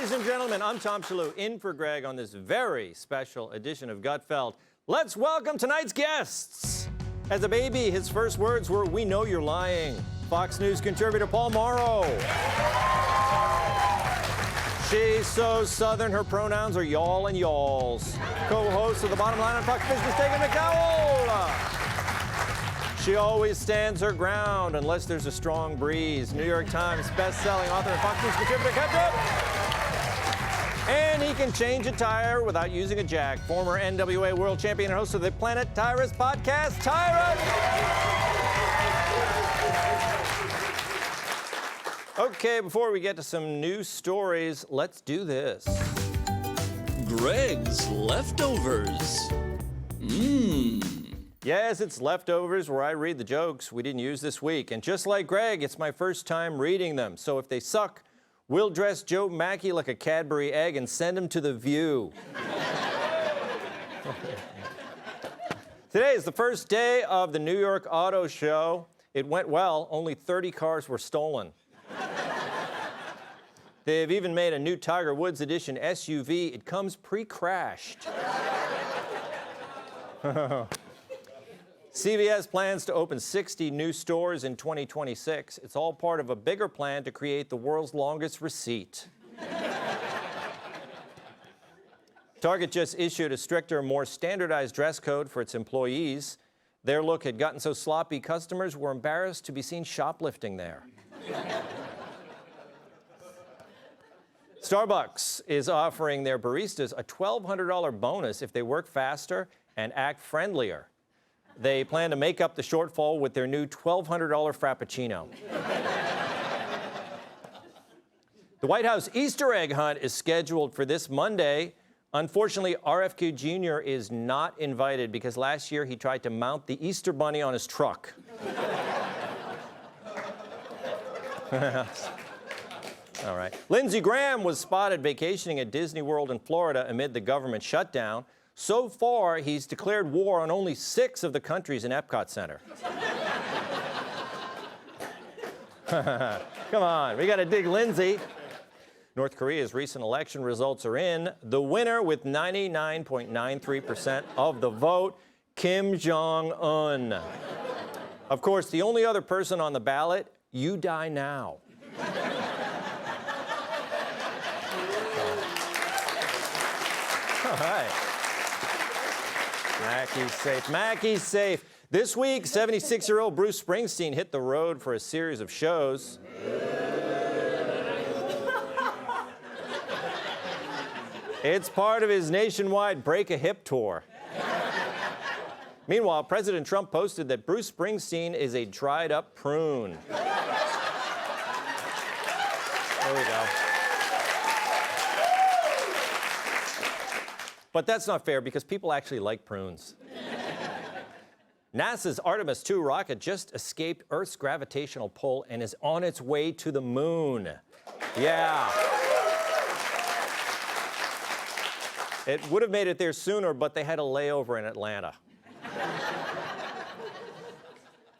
Ladies and gentlemen, I'm Tom Shillue, in for Greg on this very special edition of Gutfeld. Let's welcome tonight's guests. As a baby, his first words were, "We know you're lying." Fox News contributor Paul Morrow. She's so Southern, her pronouns are y'all and y'alls. Co-host of The Bottom Line on Fox Business, David McDowell. She always stands her ground unless there's a strong breeze. New York Times best-selling author and Fox News contributor Gutfeld. And he can change a tire without using a jack. Former NWA world champion and host of the Planet Tyrus podcast, Tyrus. Okay, before we get to some news stories, let's do this. Greg's Leftovers. Yes, it's Leftovers, where I read the jokes we didn't use this week. And just like Greg, it's my first time reading them. So if they suck, we'll dress Joe Mackey like a Cadbury egg and send him to The View. Today is the first day of the New York Auto Show. It went well. Only 30 cars were stolen. They've even made a new Tiger Woods edition SUV. It comes pre-crashed. CVS plans to open 60 new stores in 2026. It's all part of a bigger plan to create the world's longest receipt. Target just issued a stricter, more standardized dress code for its employees. Their look had gotten so sloppy, customers were embarrassed to be seen shoplifting there. Starbucks is offering their baristas a $1,200 bonus if they work faster and act friendlier. They plan to make up the shortfall with their new $1,200 Frappuccino. The White House Easter egg hunt is scheduled for this Monday. Unfortunately, RFK Jr. is not invited because last year he tried to mount the Easter Bunny on his truck. All right. Lindsey Graham was spotted vacationing at Disney World in Florida amid the government shutdown. So far, he's declared war on only 6 of the countries in Epcot Center. Come on, we got to dig Lindsey. North Korea's recent election results are in. The winner with 99.93% of the vote, Kim Jong-un. Of course, the only other person on the ballot, you die now. All right. Mackey's safe. Mackey's safe. This week, 76-year-old Bruce Springsteen hit the road for a series of shows. It's part of his nationwide Break a Hip tour. Meanwhile, President Trump posted that Bruce Springsteen is a dried-up prune. There we go. But that's not fair because people actually like prunes. NASA's Artemis II rocket just escaped Earth's gravitational pull and is on its way to the moon. Yeah. It would have made it there sooner, but they had a layover in Atlanta.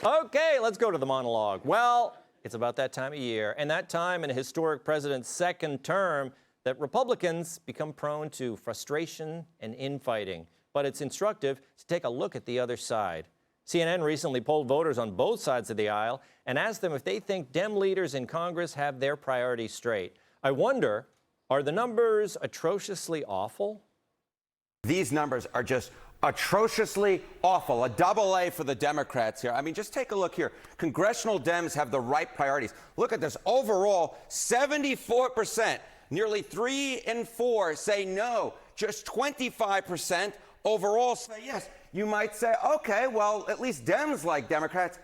Okay, let's go to the monologue. Well, it's about that time of year, and that time in a historic president's second term that Republicans become prone to frustration and infighting. But it's instructive to take a look at the other side. CNN recently polled voters on both sides of the aisle and asked them if they think Dem leaders in Congress have their priorities straight. I wonder, are the numbers atrociously awful? These numbers are just atrociously awful. A double A for the Democrats here. I mean, just take a look here. Congressional Dems have the right priorities. Look at this. Overall, 74%. Nearly 3 in 4 say no. Just 25% overall say yes. You might say, okay, well, at least Dems like Democrats.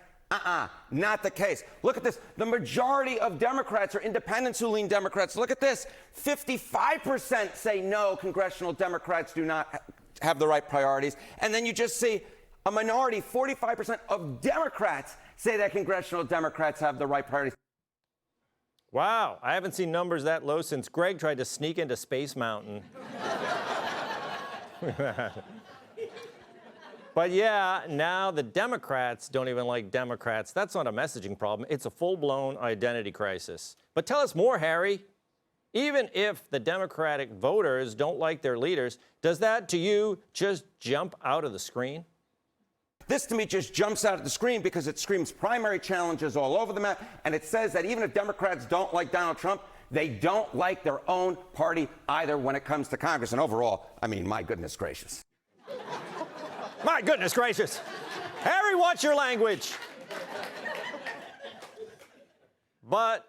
Not the case. Look at this. The majority of Democrats are independents who lean Democrats. Look at this. 55% say no, congressional Democrats do not have the right priorities. And then you just see a minority, 45% of Democrats say that congressional Democrats have the right priorities. Wow, I haven't seen numbers that low since Greg tried to sneak into Space Mountain. But yeah, now the Democrats don't even like Democrats. That's not a messaging problem. It's a full-blown identity crisis. But tell us more, Harry. Even if the Democratic voters don't like their leaders, does that, to you, just jump out of the screen? This, to me, just jumps out of the screen because it screams primary challenges all over the map, and it says that even if Democrats don't like Donald Trump, they don't like their own party either when it comes to Congress. And overall, I mean, my goodness gracious. My goodness gracious. Harry, watch your language. But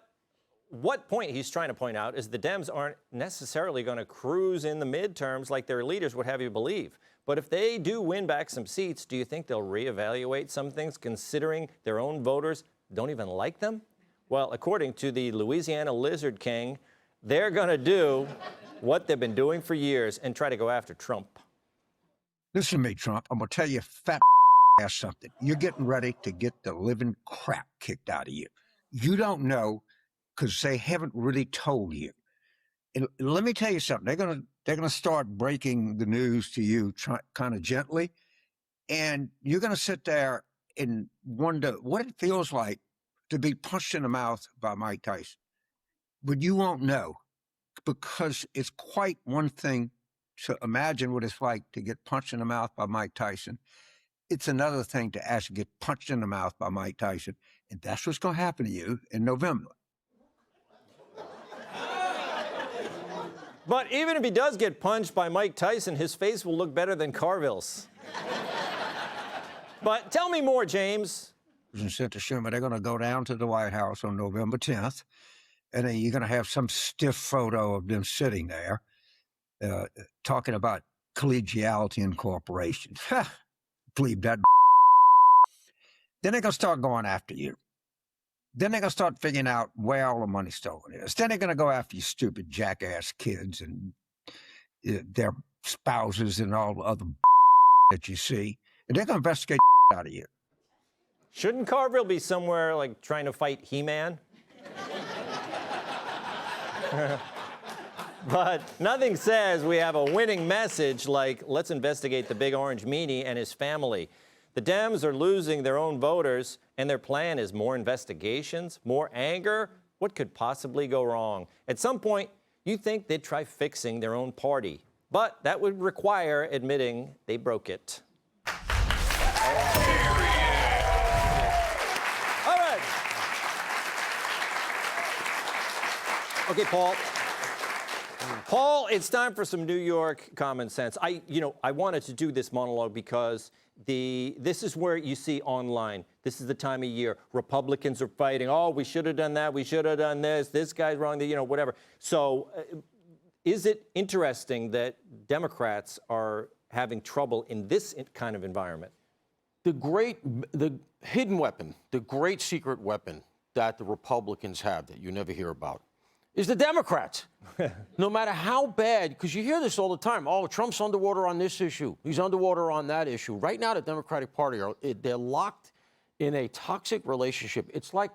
what point he's trying to point out is the Dems aren't necessarily going to cruise in the midterms like their leaders would have you believe. But if they do win back some seats, do you think they'll reevaluate some things considering their own voters don't even like them? Well, according to the Louisiana Lizard King, they're going to do what they've been doing for years and try to go after Trump. Listen to me, Trump. I'm going to tell you fat ass something. You're getting ready to get the living crap kicked out of you. You don't know because they haven't really told you. And let me tell you something. They're gonna start breaking the news to you kind of gently, and you're going to sit there and wonder what it feels like to be punched in the mouth by Mike Tyson. But you won't know because it's quite one thing to imagine what it's like to get punched in the mouth by Mike Tyson. It's another thing to actually get punched in the mouth by Mike Tyson. And that's what's going to happen to you in November. But even if he does get punched by Mike Tyson, his face will look better than Carville's. But tell me more, James. And said to Schumer, they're going to go down to the White House on November 10th, and then you're going to have some stiff photo of them sitting there talking about collegiality and cooperation. Believe that. Then they're going to start going after you. Then they're going to start figuring out where all the money stolen is. Then they're going to go after you stupid jackass kids and their spouses and all the other that you see. And they're going to investigate out of you. Shouldn't Carville be somewhere like trying to fight He-Man? But nothing says we have a winning message like, let's investigate the big orange meanie and his family. The Dems are losing their own voters, and their plan is more investigations, more anger. What could possibly go wrong? At some point, you think they'd try fixing their own party, but that would require admitting they broke it. All right. Okay, Paul. Paul, it's time for some New York common sense. I wanted to do this monologue because this is where you see online. This is the time of year. Republicans are fighting. Oh, we should have done that. We should have done this. This guy's wrong. Whatever. So is it interesting that Democrats are having trouble in this kind of environment? The hidden weapon, the great secret weapon that the Republicans have that you never hear about is the Democrats. No matter how bad, because you hear this all the time. Oh, Trump's underwater on this issue. He's underwater on that issue. Right now, the Democratic Party, they're locked in a toxic relationship. It's like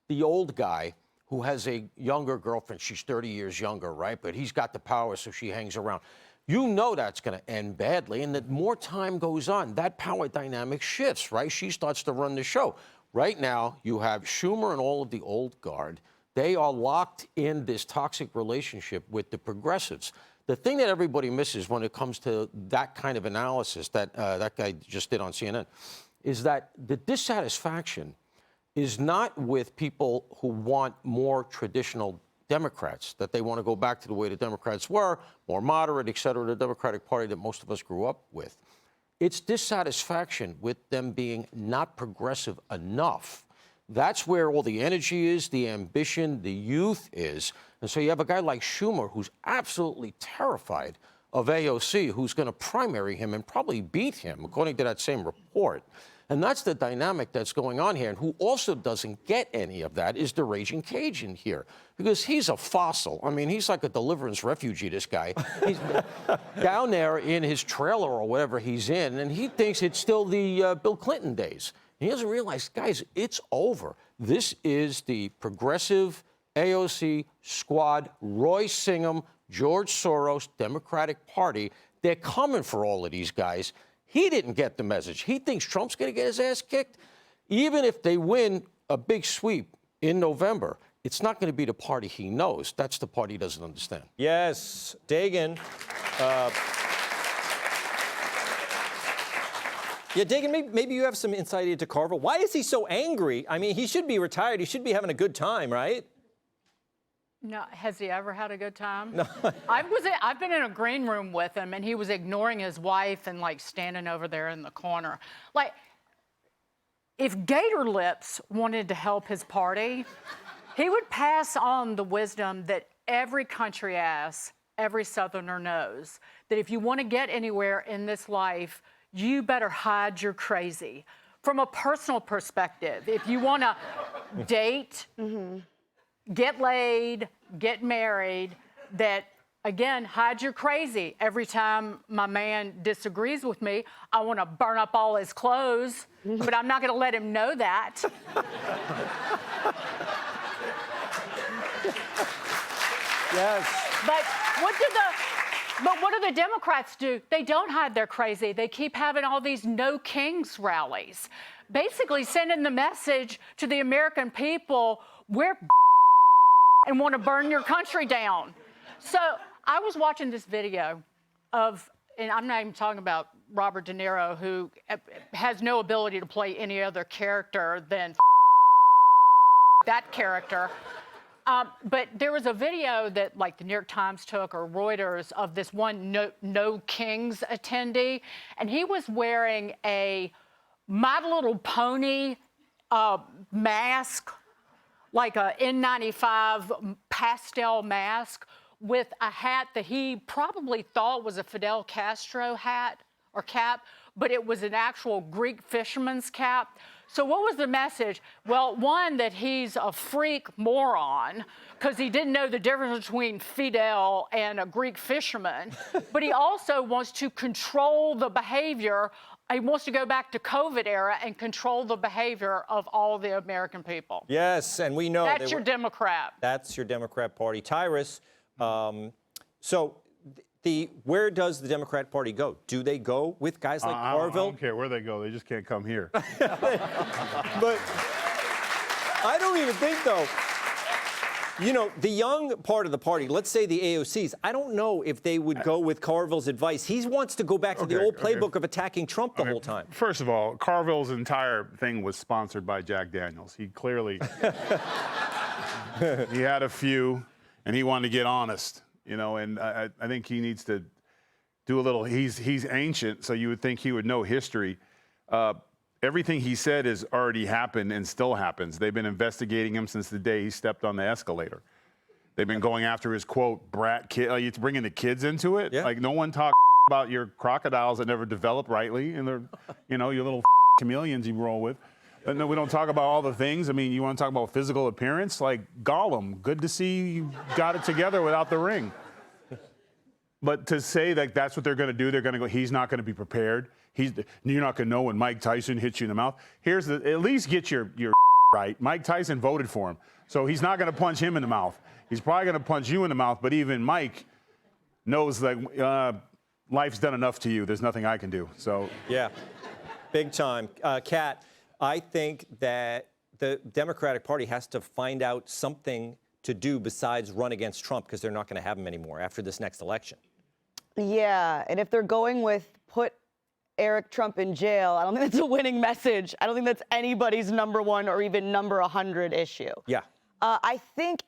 the old guy who has a younger girlfriend. She's 30 years younger, right? But he's got the power, so she hangs around. You know that's going to end badly, and the more time goes on, that power dynamic shifts, right? She starts to run the show. Right now, you have Schumer and all of the old guard. They are locked in this toxic relationship with the progressives. The thing that everybody misses when it comes to that kind of analysis that that guy just did on CNN is that the dissatisfaction is not with people who want more traditional Democrats, that they want to go back to the way the Democrats were, more moderate, et cetera, the Democratic Party that most of us grew up with. It's dissatisfaction with them being not progressive enough. That's where all the energy is, the ambition, the youth is. And so you have a guy like Schumer who's absolutely terrified of AOC, who's going to primary him and probably beat him, according to that same report. And that's the dynamic that's going on here. And who also doesn't get any of that is the Raging Cajun here, because he's a fossil. I mean, he's like a deliverance refugee, this guy. He's down there in his trailer or whatever he's in, and he thinks it's still the Bill Clinton days. He doesn't realize, guys, it's over. This is the progressive AOC squad, Roy Singham, George Soros, Democratic Party. They're coming for all of these guys. He didn't get the message. He thinks Trump's going to get his ass kicked. Even if they win a big sweep in November, it's not going to be the party he knows. That's the party he doesn't understand. Yes, Dagan. Yeah, Dagan, maybe you have some insight into Carville. Why is he so angry? I mean, he should be retired. He should be having a good time, right? No, has he ever had a good time? No. I've been in a green room with him, and he was ignoring his wife and, like, standing over there in the corner. Like, if Gator Lips wanted to help his party, he would pass on the wisdom that every country ass, every Southerner knows, that if you want to get anywhere in this life, you better hide your crazy. From a personal perspective, if you want to date, get laid, get married, that, again, hide your crazy. Every time my man disagrees with me, I want to burn up all his clothes, but I'm not going to let him know that. Yes. But what do the Democrats do? They don't hide their crazy. They keep having all these no kings rallies, basically sending the message to the American people, we're and want to burn your country down. So I was watching this video of, and I'm not even talking about Robert De Niro, who has no ability to play any other character than that character. But there was a video that, like, the New York Times took, or Reuters, of this one No Kings attendee, and he was wearing a My Little Pony mask, like a N95 pastel mask, with a hat that he probably thought was a Fidel Castro hat or cap, but it was an actual Greek fisherman's cap. So what was the message? Well, one, that he's a freak moron because he didn't know the difference between Fidel and a Greek fisherman, but he also wants to control the behavior. He wants to go back to COVID era and control the behavior of all the American people. Yes, and we know that's your Democrat. That's your Democrat Party. Tyrus, where does the Democrat Party go? Do they go with guys like Carville? I don't care where they go. They just can't come here. But I don't even think, though, you know, the young part of the party, let's say the AOCs, I don't know if they would go with Carville's advice. He wants to go back to the old playbook of attacking Trump the whole time. First of all, Carville's entire thing was sponsored by Jack Daniels. He clearly, he had a few, and he wanted to get honest. You know, and I think he needs to do a little. He's ancient, so you would think he would know history. Everything he said has already happened and still happens. They've been investigating him since the day he stepped on the escalator. They've been going after his, quote, brat kid. Like, it's bringing the kids into it. Yeah. Like, no one talks about your crocodiles that never developed rightly, and they're, you know, your little chameleons you roll with. But no, we don't talk about all the things. I mean, you want to talk about physical appearance? Like Gollum, good to see you got it together without the ring. But to say that that's what they're going to do, they're going to go, he's not going to be prepared. You're not going to know when Mike Tyson hits you in the mouth. At least get your right. Mike Tyson voted for him. So he's not going to punch him in the mouth. He's probably going to punch you in the mouth. But even Mike knows that life's done enough to you. There's nothing I can do. So yeah, big time. Kat, I think that the Democratic Party has to find out something to do besides run against Trump, because they're not going to have him anymore after this next election. Yeah, and if they're going with put Eric Trump in jail, I don't think that's a winning message. I don't think that's anybody's #1 or even number 100 issue. Yeah. I think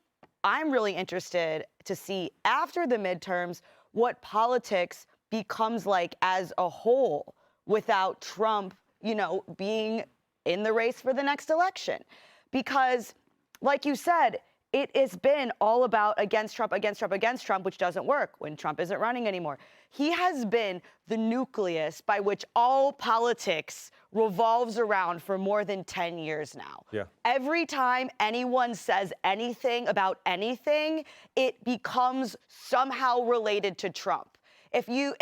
I'm really interested to see after the midterms what politics becomes like as a whole without Trump, you know, being in the race for the next election. Because, like you said, it has been all about against Trump, against Trump, against Trump, which doesn't work when Trump isn't running anymore. He has been the nucleus by which all politics revolves around for more than 10 years now. Yeah. Every time anyone says anything about anything, it becomes somehow related to Trump. If you,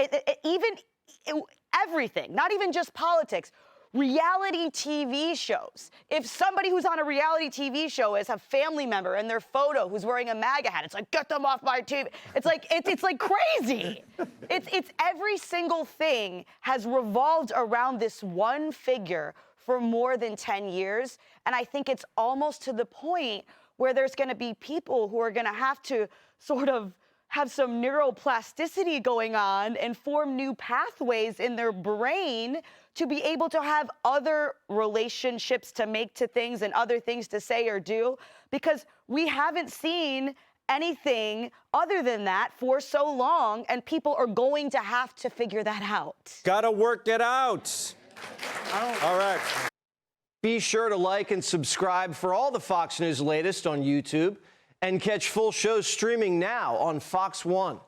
everything, not even just politics, reality TV shows. If somebody who's on a reality TV show is a family member and their photo who's wearing a MAGA hat, it's like, get them off my TV. It's like crazy. It's every single thing has revolved around this one figure for more than 10 years. And I think it's almost to the point where there's going to be people who are going to have to sort of have some neuroplasticity going on and form new pathways in their brain to be able to have other relationships to make to things and other things to say or do, because we haven't seen anything other than that for so long, and people are going to have to figure that out. Gotta work it out. All right. Be sure to like and subscribe for all the Fox News latest on YouTube, and catch full shows streaming now on Fox One.